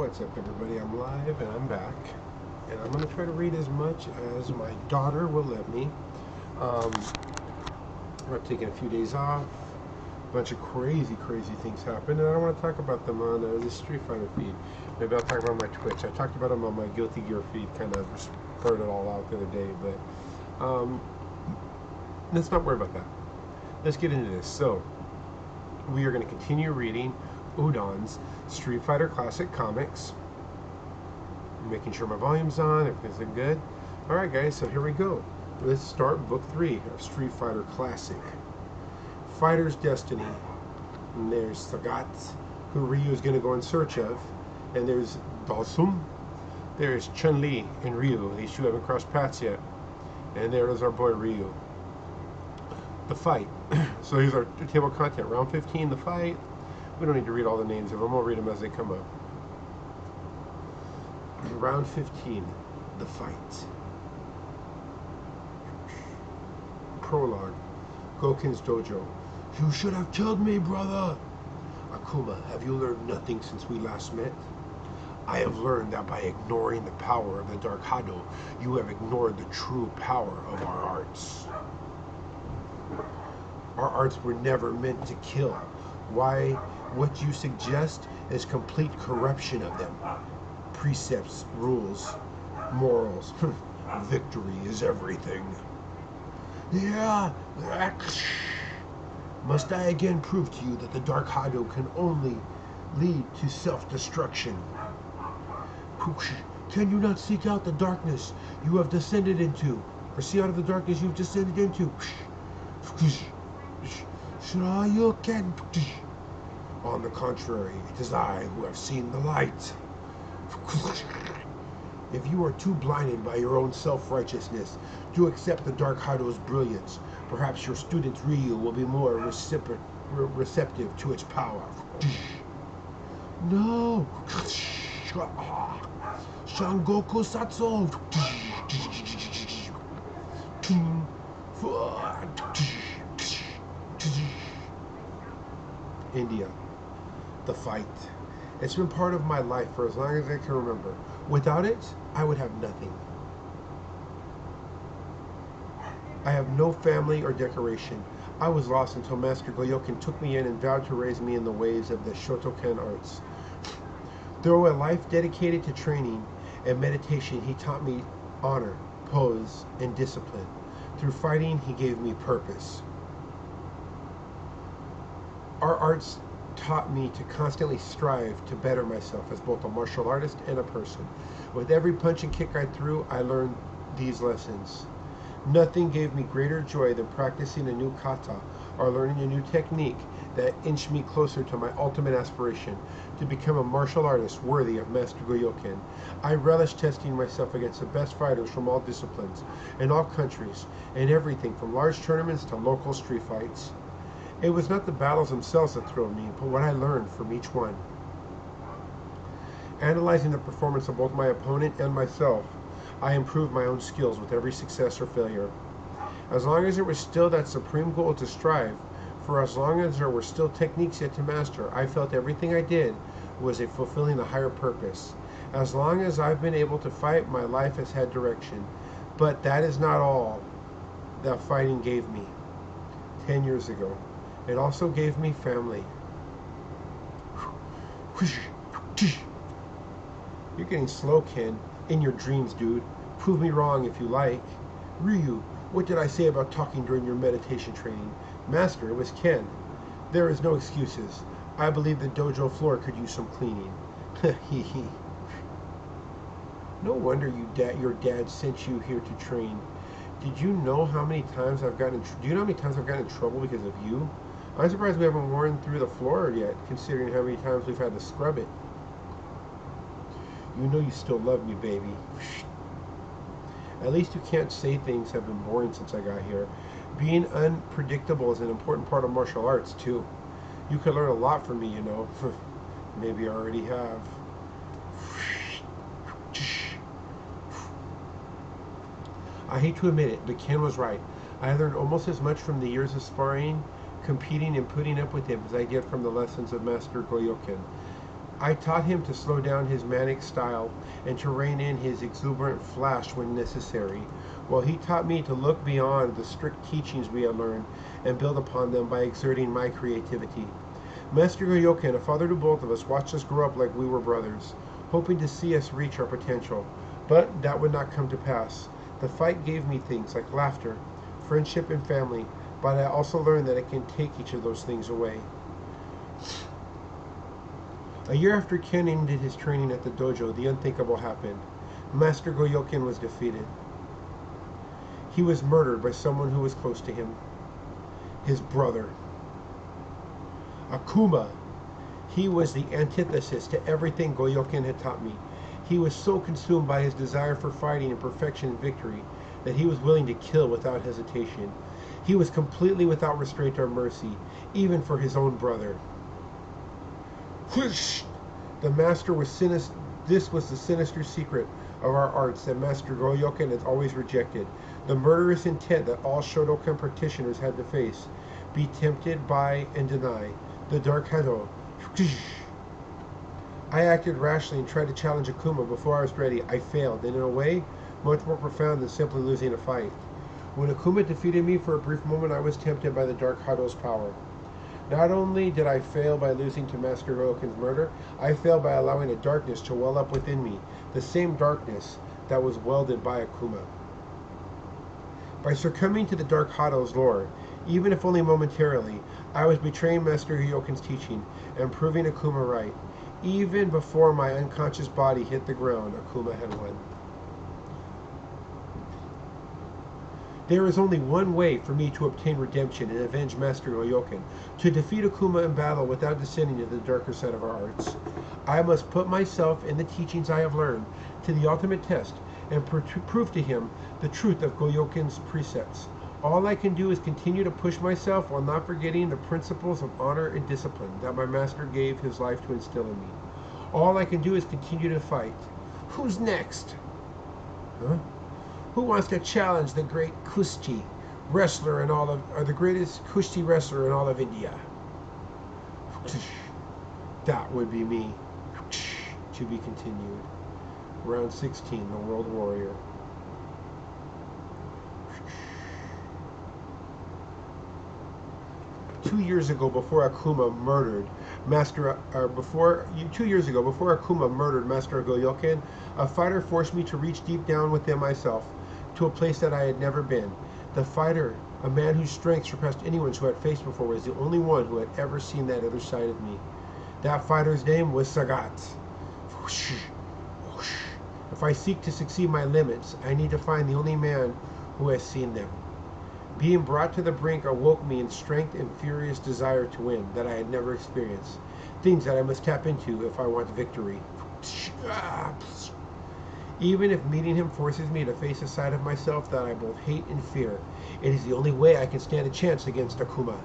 What's up, everybody? I'm live and I'm back, and I'm going to try to read as much as my daughter will let me. I'm taking a few days off. A bunch of crazy things happened, and I don't want to talk about them on the Street Fighter feed. Maybe I'll talk about my Twitch. I talked about them on my Guilty Gear feed, kind of spurred it all out the other day, but let's not worry about that. Let's get into this. So, we are going to continue reading Udon's Street Fighter Classic Comics. Making sure my volume's on, everything's good. Alright guys, so here we go. Let's start book 3 of Street Fighter Classic. Fighter's Destiny. And there's Sagat, who Ryu is going to go in search of. And there's Balsum. There's Chun-Li and Ryu. These two haven't crossed paths yet. And there is our boy Ryu. The fight. So here's our table of content. Round 15, the fight. We don't need to read all the names of them. We'll read them as they come up. Round 15, the fight. Prologue. Goken's dojo. You should have killed me, brother. Akuma, have you learned nothing since we last met? I have learned that by ignoring the power of the Dark Hado, you have ignored the true power of our arts. Our arts were never meant to kill. Why, what you suggest is complete corruption of them. Precepts, rules, morals. Victory is everything. Yeah. Must I again prove to you that the Dark Hado can only lead to self-destruction? Can you not seek out the darkness you have descended into? Or see out of the darkness you've descended into? On the contrary, it is I who have seen the light. If you are too blinded by your own self-righteousness to accept the Dark Hado's brilliance, perhaps your student Ryu will be more receptive to its power. No! Shangoku Satsu! India. The fight. It's been part of my life for as long as I can remember. Without it, I would have nothing. I have no family or decoration. I was lost until Master Goyoken took me in and vowed to raise me in the ways of the Shotokan arts. Through a life dedicated to training and meditation, he taught me honor, pose, and discipline. Through fighting, he gave me purpose. Our arts taught me to constantly strive to better myself as both a martial artist and a person. With every punch and kick I threw, I learned these lessons. Nothing gave me greater joy than practicing a new kata or learning a new technique that inched me closer to my ultimate aspiration, to become a martial artist worthy of Master Goyoken. I relish testing myself against the best fighters from all disciplines, in all countries, and everything from large tournaments to local street fights. It was not the battles themselves that thrilled me, but what I learned from each one. Analyzing the performance of both my opponent and myself, I improved my own skills with every success or failure. As long as there was still that supreme goal to strive, for as long as there were still techniques yet to master, I felt everything I did was a fulfilling a higher purpose. As long as I've been able to fight, my life has had direction. But that is not all that fighting gave me 10 years ago. It also gave me family. You're getting slow, Ken. In your dreams, dude. Prove me wrong if you like. Ryu, what did I say about talking during your meditation training? Master, it was Ken. There is no excuses. I believe the dojo floor could use some cleaning. Hee. No wonder your dad sent you here to train. Did you know how many times I've gotten do you know how many times I've gotten in trouble because of you? I'm surprised we haven't worn through the floor yet, considering how many times we've had to scrub it. You know you still love me, baby. At least you can't say things have been boring since I got here. Being unpredictable is an important part of martial arts, too. You could learn a lot from me, you know. Maybe I already have. I hate to admit it, but Ken was right. I learned almost as much from the years of sparring, competing, and putting up with him as I did from the lessons of Master Goyoken. I taught him to slow down his manic style and to rein in his exuberant flash when necessary, while he taught me to look beyond the strict teachings we had learned and build upon them by exerting my creativity. Master Goyoken, a father to both of us, watched us grow up like we were brothers, hoping to see us reach our potential. But that would not come to pass. The fight gave me things like laughter, friendship, and family, but I also learned that it can take each of those things away. A year after Ken ended his training at the dojo, the unthinkable happened. Master Goyoken was defeated. He was murdered by someone who was close to him. His brother. Akuma. He was the antithesis to everything Goyoken had taught me. He was so consumed by his desire for fighting and perfection and victory that he was willing to kill without hesitation. He was completely without restraint or mercy, even for his own brother. The master was sinister. This was the sinister secret of our arts that Master Goyoken has always rejected. The murderous intent that all Shotokan practitioners had to face, be tempted by and deny. The Dark Hado. I acted rashly and tried to challenge Akuma before I was ready. I failed, and in a way, much more profound than simply losing a fight. When Akuma defeated me for a brief moment, I was tempted by the Dark Hado's power. Not only did I fail by losing to Master Goyoken's murder, I failed by allowing a darkness to well up within me, the same darkness that was welded by Akuma. By succumbing to the Dark Hado's lure, even if only momentarily, I was betraying Master Goyoken's teaching and proving Akuma right. Even before my unconscious body hit the ground, Akuma had won. There is only one way for me to obtain redemption and avenge Master Goyoken, to defeat Akuma in battle without descending to the darker side of our arts. I must put myself and the teachings I have learned to the ultimate test and prove to him the truth of Goyoken's precepts. All I can do is continue to push myself while not forgetting the principles of honor and discipline that my master gave his life to instill in me. All I can do is continue to fight. Who's next? Huh? Who wants to challenge the great Kushti wrestler in all of, or the greatest Kushti wrestler in all of India? That would be me. To be continued. Round 16, the World Warrior. Two years ago, before Akuma murdered Master Goyoken, a fighter forced me to reach deep down within myself, to a place that I had never been. The fighter, a man whose strength surpassed anyone's who I had faced before, was the only one who had ever seen that other side of me. That fighter's name was Sagat. If I seek to succeed my limits, I need to find the only man who has seen them. Being brought to the brink awoke me in strength and furious desire to win that I had never experienced. Things that I must tap into if I want victory. Even if meeting him forces me to face a side of myself that I both hate and fear, it is the only way I can stand a chance against Akuma.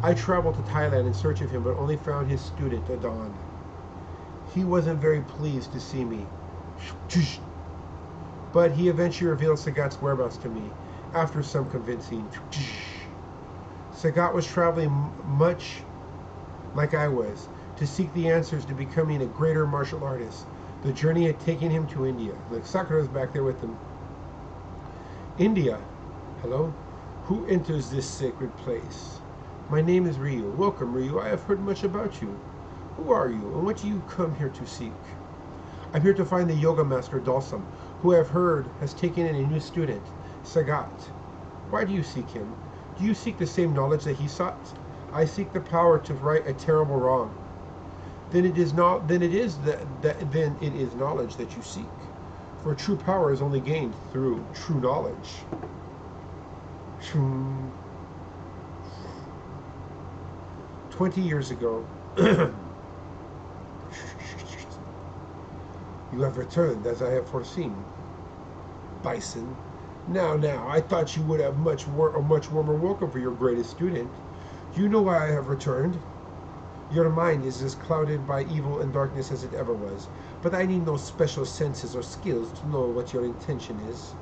I traveled to Thailand in search of him, but only found his student, Udon. He wasn't very pleased to see me. But he eventually revealed Sagat's whereabouts to me, after some convincing. Sagat was traveling much like I was, to seek the answers to becoming a greater martial artist. The journey had taken him to India. Look, Sakura's back there with him. India. Hello? Who enters this sacred place? My name is Ryu. Welcome, Ryu. I have heard much about you. Who are you, and what do you come here to seek? I'm here to find the yoga master Dalsam, who I have heard has taken in a new student, Sagat. Why do you seek him? Do you seek the same knowledge that he sought? I seek the power to right a terrible wrong. Then it is knowledge that you seek. For true power is only gained through true knowledge. 20 years ago, you have returned as I have foreseen. Bison. Now, I thought you would have a much warmer welcome for your greatest student. Do you know why I have returned? Your mind is as clouded by evil and darkness as it ever was, but I need no special senses or skills to know what your intention is.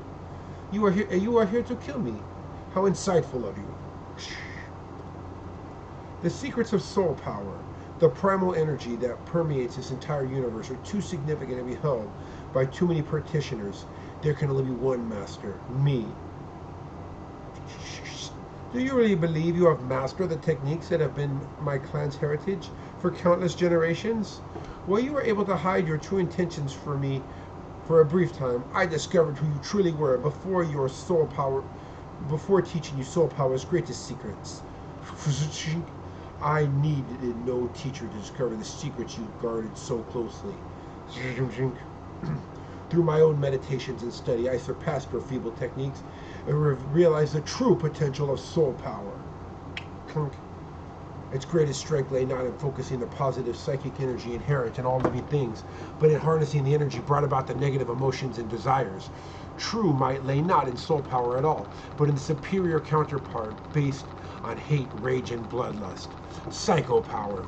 You are here to kill me. How insightful of you. The secrets of soul power, The primal energy that permeates this entire universe are too significant to be held by too many practitioners. There can only be one master, me. Do you really believe you have mastered the techniques that have been my clan's heritage for countless generations? While you were able to hide your true intentions from me for a brief time, I discovered who you truly were before teaching you soul power's greatest secrets. I needed no teacher to discover the secrets you guarded so closely. Through my own meditations and study, I surpassed your feeble techniques and realized the true potential of soul power. Its greatest strength lay not in focusing the positive psychic energy inherent in all living things, but in harnessing the energy brought about the negative emotions and desires. True might lay not in soul power at all, but in the superior counterpart based on hate, rage, and bloodlust. Psycho power.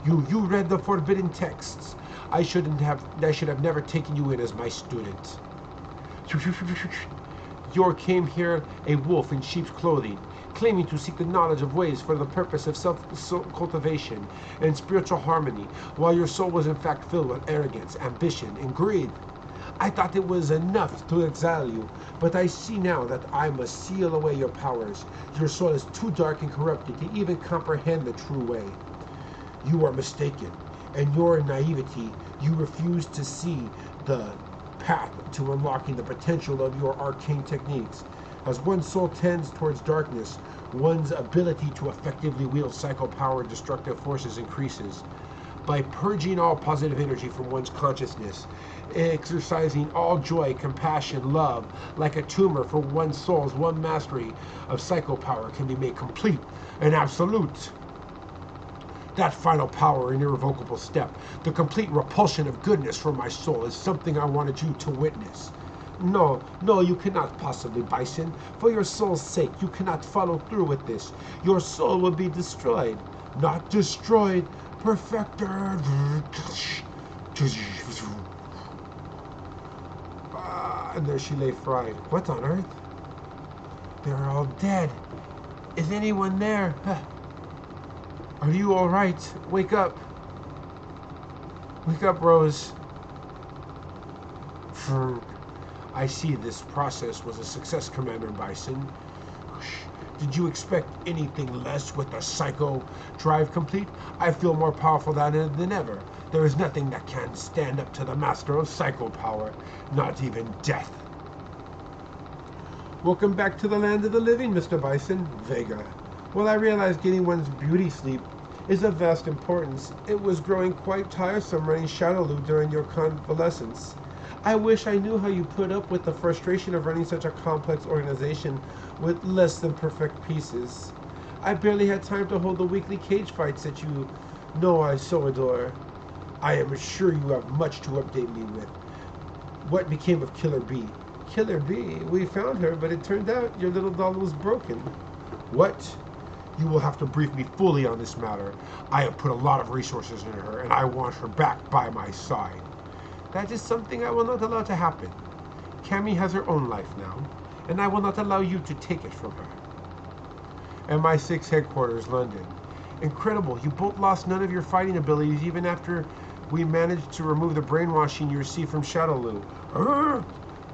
You read the forbidden texts. I should have never taken you in as my student. You came here a wolf in sheep's clothing, claiming to seek the knowledge of ways for the purpose of self-cultivation and spiritual harmony, while your soul was in fact filled with arrogance, ambition, and greed. I thought it was enough to exile you, but I see now that I must seal away your powers. Your soul is too dark and corrupted to even comprehend the true way. You are mistaken. In your naivety, you refuse to see the path to unlocking the potential of your arcane techniques. As one's soul tends towards darkness, one's ability to effectively wield psycho power and destructive forces increases. By purging all positive energy from one's consciousness, exercising all joy, compassion, love, like a tumor for one's soul's one mastery of psycho power can be made complete and absolute. That final power and irrevocable step, the complete repulsion of goodness from my soul, is something I wanted you to witness. No, you cannot possibly, Bison. For your soul's sake, you cannot follow through with this. Your soul will be destroyed. Not destroyed, perfected. And there she lay fried. What on earth? They're all dead. Is anyone there? Are you all right? Wake up. Wake up, Rose. I see this process was a success, Commander Bison. Did you expect anything less with the psycho drive complete? I feel more powerful than ever. There is nothing that can stand up to the master of psycho power, not even death. Welcome back to the land of the living, Mr. Bison. Vega. Well, I realized getting one's beauty sleep is of vast importance. It was growing quite tiresome running Shadowloo during your convalescence. I wish I knew how you put up with the frustration of running such a complex organization with less than perfect pieces. I barely had time to hold the weekly cage fights that you know I so adore. I am sure you have much to update me with. What became of Killer Bee? Killer Bee? We found her, but it turned out your little doll was broken. What? You will have to brief me fully on this matter. I have put a lot of resources into her, and I want her back by my side. That is something I will not allow to happen. Cammy has her own life now, and I will not allow you to take it from her. MI6 headquarters, London. Incredible, you both lost none of your fighting abilities even after we managed to remove the brainwashing you received from Shadowloo.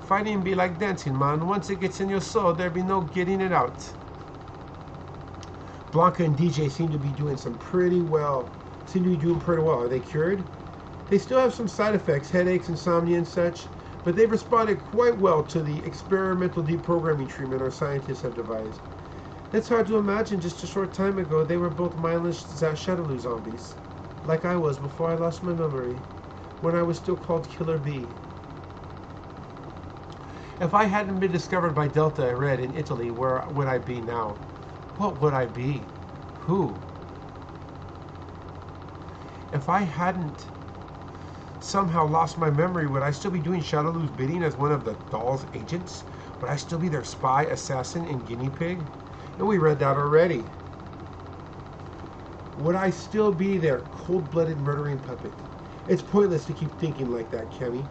Fighting be like dancing, man. Once it gets in your soul, there be no getting it out. Blanca and DJ seem to be doing pretty well. Are they cured? They still have some side effects, headaches, insomnia and such, but they've responded quite well to the experimental deprogramming treatment our scientists have devised. It's hard to imagine just a short time ago they were both mindless Shadowloo zombies, like I was before I lost my memory, when I was still called Killer Bee. If I hadn't been discovered by Delta Red in Italy, where would I be now? What would I be? Who? If I hadn't somehow lost my memory, would I still be doing Shadowloo's bidding as one of the doll's agents? Would I still be their spy, assassin, and guinea pig? And we read that already. Would I still be their cold-blooded murdering puppet? It's pointless to keep thinking like that, Cammy.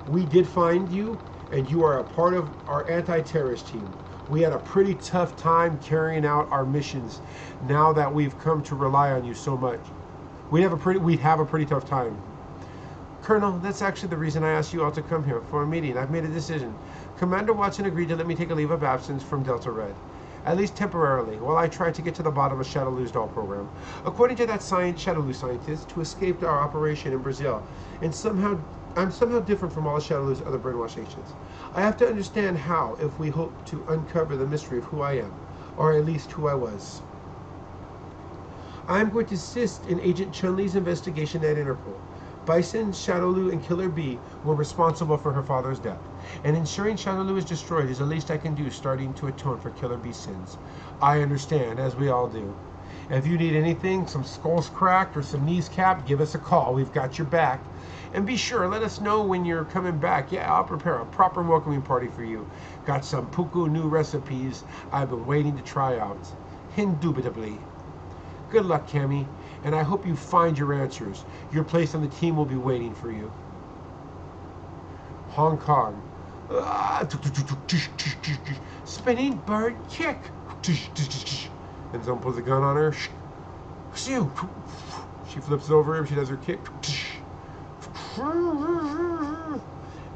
We did find you, and you are a part of our anti-terrorist team. We had a pretty tough time carrying out our missions now that we've come to rely on you so much. We'd have a pretty tough time. Colonel, that's actually the reason I asked you all to come here for a meeting. I've made a decision. Commander Watson agreed to let me take a leave of absence from Delta Red, at least temporarily, while I try to get to the bottom of Shadowloo's doll program. According to that Shadowloo scientist who escaped our operation in Brazil, I'm somehow different from all of Shadowloo's other brainwash agents. I have to understand how if we hope to uncover the mystery of who I am, or at least who I was. I am going to assist in Agent Chun-Li's investigation at Interpol. Bison, Shadowloo, and Killer Bee were responsible for her father's death, and ensuring Shadowloo is destroyed is the least I can do, starting to atone for Killer Bee's sins. I understand, as we all do. If you need anything, some skulls cracked or some knees capped, give us a call. We've got your back. And be sure, let us know when you're coming back. Yeah, I'll prepare a proper welcoming party for you. Got some puku new recipes I've been waiting to try out. Indubitably. Good luck, Cammy, and I hope you find your answers. Your place on the team will be waiting for you. Hong Kong. Spinning bird kick. And someone pulls a gun on her. She flips over him. She does her kick.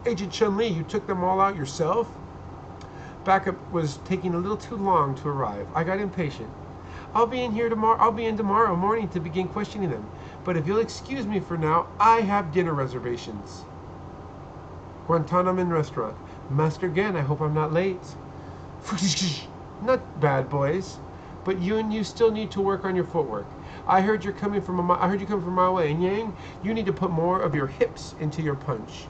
Agent Chun-Li, you took them all out yourself? Backup was taking a little too long to arrive. I got impatient. I'll be in tomorrow morning to begin questioning them. But if you'll excuse me for now, I have dinner reservations. Guantanamo restaurant. Master Gen, I hope I'm not late. Not bad, boys. But you still need to work on your footwork. I heard you coming from a mile away. And Yang, you need to put more of your hips into your punch.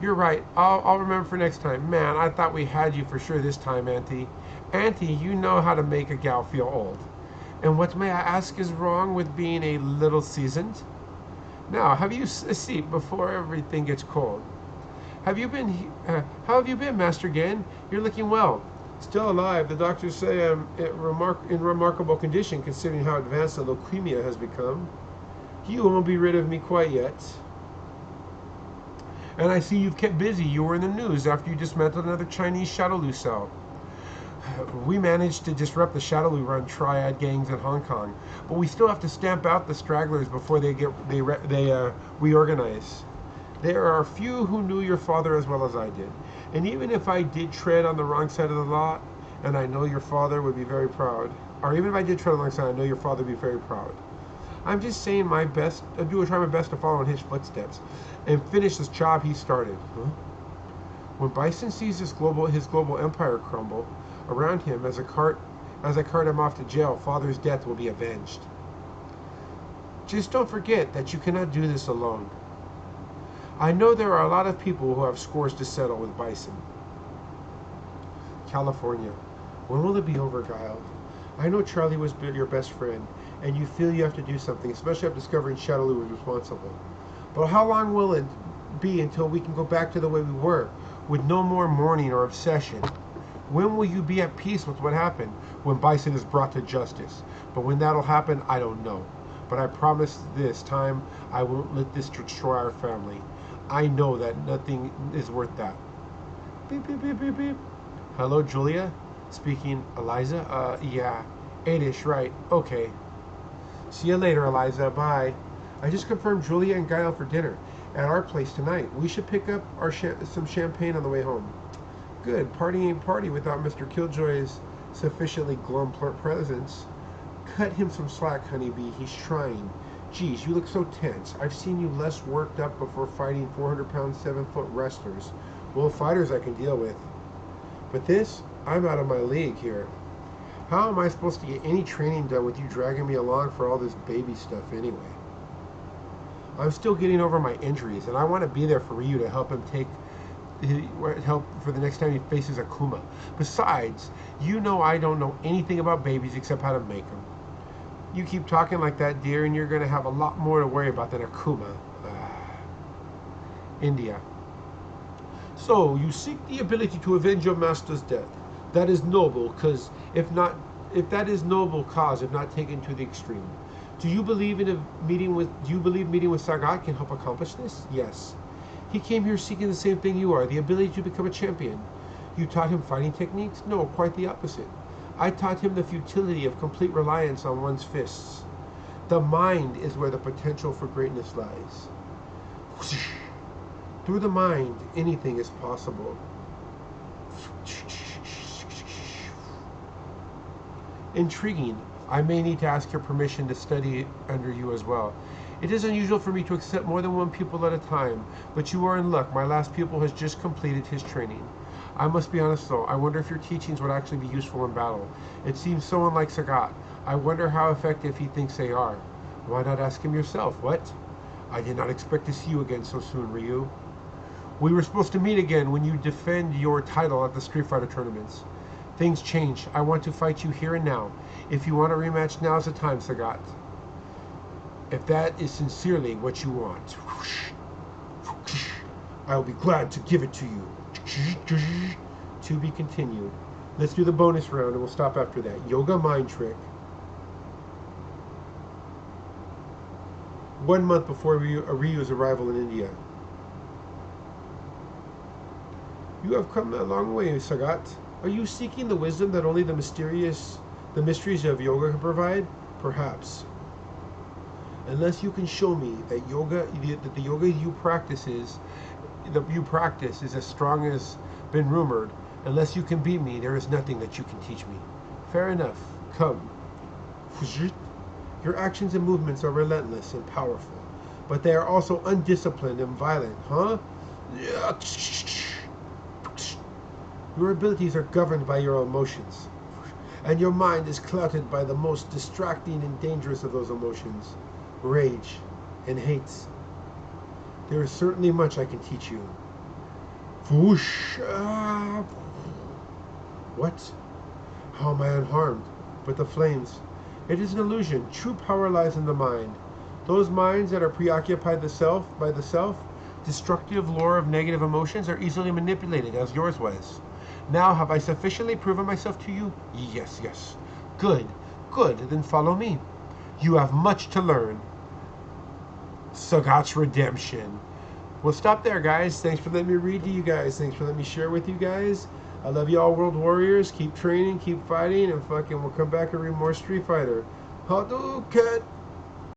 You're right. I'll remember for next time. Man, I thought we had you for sure this time, Auntie. Auntie, you know how to make a gal feel old. And what, may I ask, is wrong with being a little seasoned? Now, have you a seat before everything gets cold? How have you been, Master Gen? You're looking well. Still alive. The doctors say I'm in remarkable condition considering how advanced the leukemia has become. You won't be rid of me quite yet. And I see you've kept busy. You were in the news after you dismantled another Chinese Shadowloo cell. We managed to disrupt the Shadowloo-run triad gangs in Hong Kong, but we still have to stamp out the stragglers before they reorganize. There are a few who knew your father as well as I did, and even if I did tread on the wrong side of the law, and I know your father would be very proud, or even if I did tread on the wrong side, I know your father would be very proud. I'm just saying my best. I do try my best to follow in his footsteps and finish this job he started. When Bison sees his global empire crumble around him as I cart him off to jail, Father's death will be avenged. Just don't forget that you cannot do this alone. I know there are a lot of people who have scores to settle with Bison. California. When will it be over, Guile? I know Charlie was your best friend, and you feel you have to do something, especially after discovering Shadowloo was responsible. But how long will it be until we can go back to the way we were, with no more mourning or obsession? When will you be at peace with what happened, when Bison is brought to justice? But when that'll happen, I don't know. But I promise this time, I won't let this destroy our family. I know that nothing is worth that. Beep, beep, beep, beep, beep. Hello, Julia? Speaking, Eliza? Yeah. 8-ish, right. Okay. See you later, Eliza. Bye. I just confirmed Julia and Guile for dinner at our place tonight. We should pick up some champagne on the way home. Good. Party ain't party without Mr. Killjoy's sufficiently glum presence. Cut him some slack, honeybee. He's trying. Geez, you look so tense. I've seen you less worked up before fighting 400-pound, 7-foot wrestlers. Well, fighters I can deal with. But this, I'm out of my league here. How am I supposed to get any training done with you dragging me along for all this baby stuff anyway? I'm still getting over my injuries, and I want to be there for Ryu to help him help for the next time he faces Akuma. Besides, you know I don't know anything about babies except how to make them. You keep talking like that, dear, and you're going to have a lot more to worry about than Akuma. India. So, you seek the ability to avenge your master's death. That is noble, because if that is noble cause, if not taken to the extreme. Do you believe meeting with Sagat can help accomplish this? Yes. He came here seeking the same thing you are, the ability to become a champion. You taught him fighting techniques? No, quite the opposite. I taught him the futility of complete reliance on one's fists. The mind is where the potential for greatness lies. Through the mind, anything is possible. Intriguing. I may need to ask your permission to study under you as well. It is unusual for me to accept more than one pupil at a time, but you are in luck. My last pupil has just completed his training. I must be honest though, I wonder if your teachings would actually be useful in battle. It seems so unlike Sagat. I wonder how effective he thinks they are. Why not ask him yourself? What? I did not expect to see you again so soon, Ryu. We were supposed to meet again when you defend your title at the Street Fighter tournaments. Things change. I want to fight you here and now. If you want a rematch, now's the time, Sagat. If that is sincerely what you want, I'll be glad to give it to you. To be continued. Let's do the bonus round and we'll stop after that. Yoga Mind Trick. 1 month before Ryu's arrival in India. You have come a long way, Sagat. Are you seeking the wisdom that only the mysteries of yoga can provide? Perhaps. Unless you can show me that the yoga you practice is as strong as been rumored, unless you can beat me, there is nothing that you can teach me. Fair enough. Come. Your actions and movements are relentless and powerful, but they are also undisciplined and violent, huh? Your abilities are governed by your emotions, and your mind is clouded by the most distracting and dangerous of those emotions, rage and hate. There is certainly much I can teach you. What? How am I unharmed? But the flames. It is an illusion. True power lies in the mind. Those minds that are preoccupied by the self, destructive lure of negative emotions are easily manipulated, as yours was. Now have I sufficiently proven myself to you? Yes, yes. Good, good, then follow me. You have much to learn. Sagat's redemption. We'll stop there, guys. Thanks for letting me read to you guys. Thanks for letting me share with you guys. I love you all, World Warriors. Keep training, keep fighting, and we'll come back and read more Street Fighter. Hadouken!